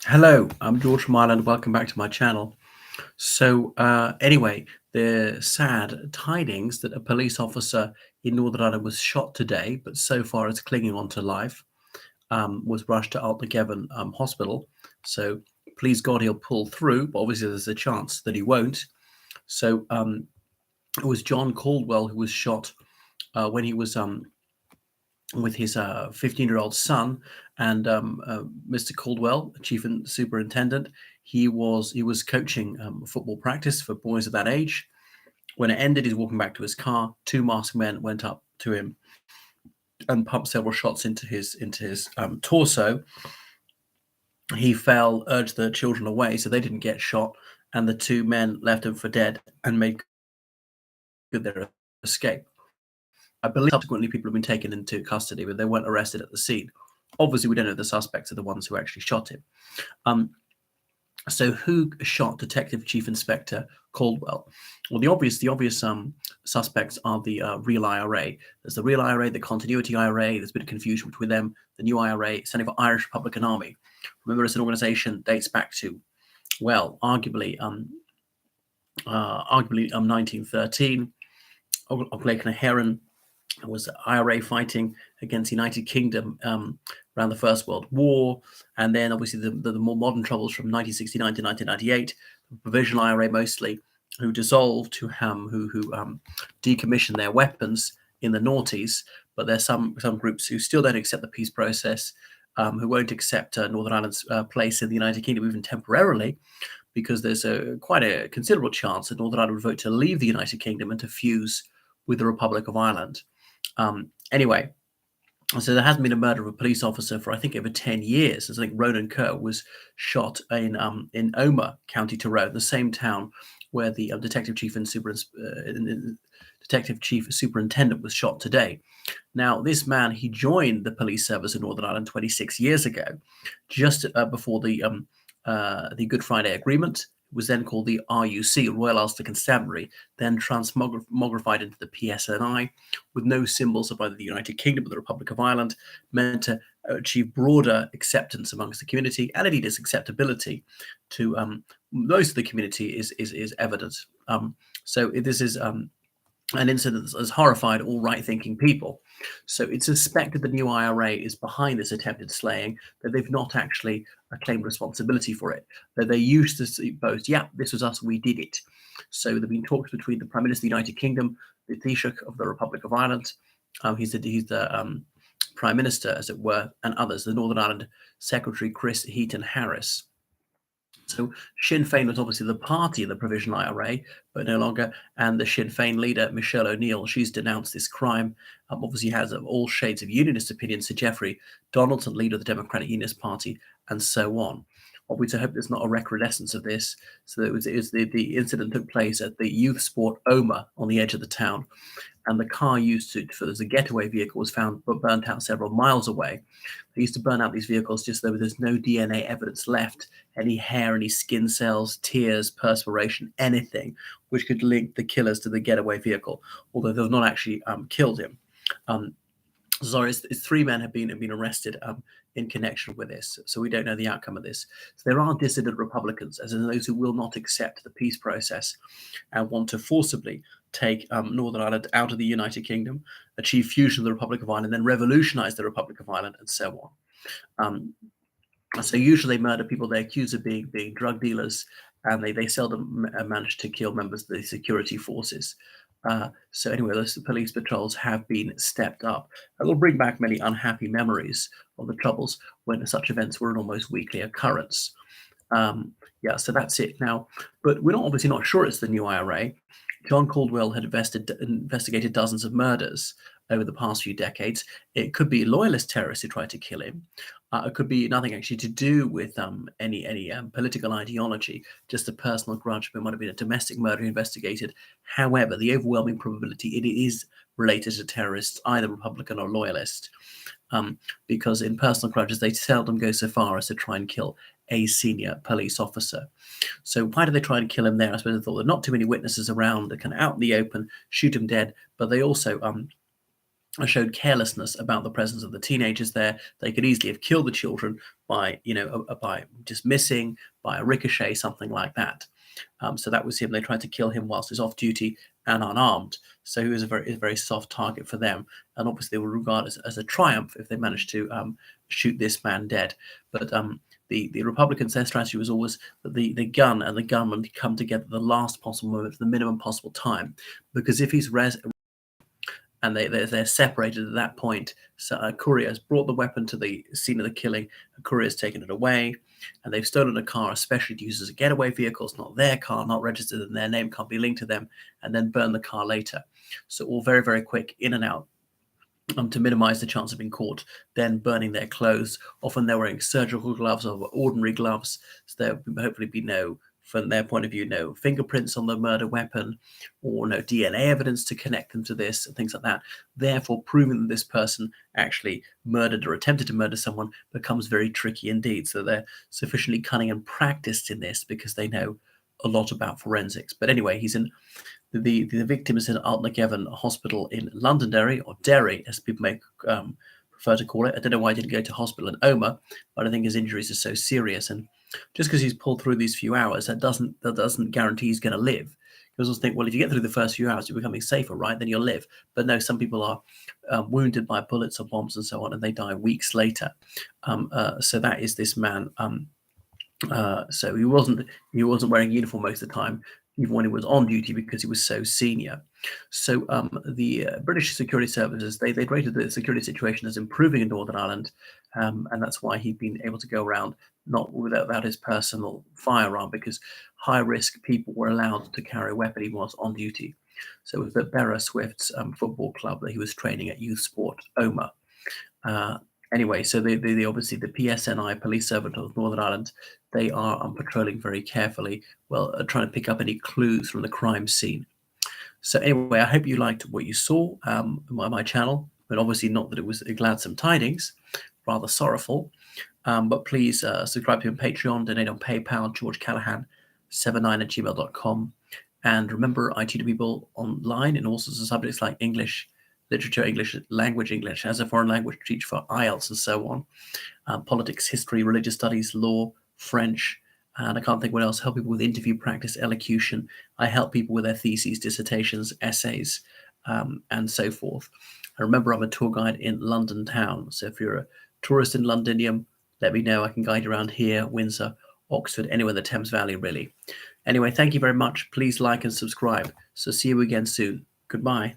Hello, I'm George from Ireland. Welcome back to my channel. Anyway, the sad tidings that a police officer in Northern Ireland was shot today, but so far is clinging on to life, was rushed to Altnagevan Hospital. So please God he'll pull through, but obviously there's a chance that he won't. So it was John Caldwell who was shot when he was with his 15-year-old son and Mr. Caldwell, chief and superintendent. He was coaching football practice for boys of that age. When it ended, he's walking back to his car. Two masked men went up to him and pumped several shots into his torso. He fell, urged the children away so they didn't get shot, and the two men left him for dead and made good their escape. I believe subsequently people have been taken into custody, but they weren't arrested at the scene. Obviously, we don't know if the suspects are the ones who actually shot him. Um, so, who shot Detective Chief Inspector Caldwell? Well, the obvious suspects are the real IRA. There's the real IRA, the continuity IRA. There's a bit of confusion between them. The new IRA, standing for Irish Republican Army. Remember, it's an organization dates back to, well, arguably 1913. Oglaken Heron was IRA fighting against the United Kingdom around the First World War, and then obviously the more modern troubles from 1969 to 1998, the Provisional IRA mostly, who dissolved, who decommissioned their weapons in the noughties. But there's some groups who still don't accept the peace process, who won't accept Northern Ireland's place in the United Kingdom even temporarily, because there's quite a considerable chance that Northern Ireland would vote to leave the United Kingdom and to fuse with the Republic of Ireland. Anyway, so there hasn't been a murder of a police officer for I think over 10 years. I think Ronan Kerr was shot in Omagh, County Tyrone, the same town where the detective chief superintendent was shot today. Now, this man, he joined the police service in Northern Ireland 26 years ago, just before the Good Friday Agreement. It was then called the RUC, Royal Ulster Constabulary, then transmogrified into the PSNI, with no symbols of either the United Kingdom or the Republic of Ireland, meant to achieve broader acceptance amongst the community, and indeed its acceptability to most of the community is evident. So this is an incident that has horrified all right-thinking people. So it's suspected the new IRA is behind this attempted slaying, that they've not actually claimed responsibility for it, that they used to boast, yeah, this was us, we did it. So there have been talks between the Prime Minister of the United Kingdom, the Taoiseach of the Republic of Ireland, he's the Prime Minister, as it were, and others, the Northern Ireland Secretary Chris Heaton Harris. So Sinn Féin was obviously the party in the Provisional IRA, but no longer. And the Sinn Féin leader, Michelle O'Neill, she's denounced this crime. Obviously has all shades of unionist opinions. Sir Geoffrey Donaldson, leader of the Democratic Unionist Party, and so on. Obviously, I hope there's not a recrudescence of this. So the incident took place at the youth sport Omagh on the edge of the town, and the car used as a getaway vehicle was found but burnt out several miles away. They used to burn out these vehicles just so there's no DNA evidence left, any hair, any skin cells, tears, perspiration, anything which could link the killers to the getaway vehicle, although they've not actually killed him. Um, Sorry, it's three men have been arrested in connection with this, so we don't know the outcome of this. So there are dissident Republicans, as in those who will not accept the peace process and want to forcibly take Northern Ireland out of the United Kingdom, achieve fusion of the Republic of Ireland, then revolutionise the Republic of Ireland, and so on. So usually they murder people they accuse of being drug dealers, and they seldom manage to kill members of the security forces. So anyway, those police patrols have been stepped up. It will bring back many unhappy memories of the troubles when such events were an almost weekly occurrence. Yeah, so that's it now. But we're obviously not sure it's the new IRA. John Caldwell had investigated dozens of murders over the past few decades. It could be loyalist terrorists who tried to kill him. It could be nothing actually to do with any political ideology, just a personal grudge. It might have been a domestic murder investigated. However, the overwhelming probability it is related to terrorists, either Republican or loyalist, because in personal grudges they seldom go so far as to try and kill a senior police officer. So why do they try and kill him there? I suppose they thought there are not too many witnesses around that can out in the open shoot him dead, but they also showed carelessness about the presence of the teenagers there. They could easily have killed the children by, by just missing, by a ricochet, something like that. So that was him. They tried to kill him whilst he's off duty and unarmed. So he was a very soft target for them. And obviously, they would regard it as a triumph if they managed to shoot this man dead. But the Republicans, their strategy was always that the gun and the gunman come together at the last possible moment, for the minimum possible time. Because if he's and they're separated at that point. So a courier has brought the weapon to the scene of the killing. A courier has taken it away, and they've stolen a car, especially used as a getaway vehicle. It's not their car, not registered in their name, can't be linked to them, and then burn the car later. So all very, very quick, in and out. To minimize the chance of being caught, then burning their clothes. Often they're wearing surgical gloves or ordinary gloves, so there will hopefully be no, from their point of view, no fingerprints on the murder weapon or no DNA evidence to connect them to this and things like that. Therefore, proving that this person actually murdered or attempted to murder someone becomes very tricky indeed. So they're sufficiently cunning and practiced in this because they know a lot about forensics. But anyway, the victim is in Altnageven Hospital in Londonderry, or Derry, as people may prefer to call it. I don't know why he didn't go to hospital in Omagh, but I think his injuries are so serious. And just because he's pulled through these few hours, that doesn't guarantee he's going to live. You also think, well, if you get through the first few hours, you're becoming safer, right? Then you'll live. But no, some people are wounded by bullets or bombs and so on, and they die weeks later. So that is this man. So he wasn't wearing a uniform most of the time, even when he was on duty, because he was so senior. So the British security services, they rated the security situation as improving in Northern Ireland, and that's why he'd been able to go around not without his personal firearm, because high-risk people were allowed to carry a weapon even whilst on duty. So it was at Berra Swifts football club that he was training at Youth Sport Omagh. Anyway, so the obviously the PSNI, Police Service of Northern Ireland, they are patrolling very carefully, trying to pick up any clues from the crime scene. So anyway, I hope you liked what you saw on my channel, but obviously not that it was gladsome tidings, rather sorrowful. But please subscribe to me on Patreon, donate on PayPal, georgecallahan79@gmail.com. And remember, I tutor people online in all sorts of subjects like English, literature, English, language English as a foreign language, teach for IELTS and so on, politics, history, religious studies, law, French, and I can't think what else. Help people with interview practice, elocution. I help people with their theses, dissertations, essays, and so forth. And remember, I'm a tour guide in London town. So if you're a tourist in Londinium, let me know. I can guide you around here, Windsor, Oxford, anywhere in the Thames Valley, really. Anyway, thank you very much. Please like and subscribe. So see you again soon. Goodbye.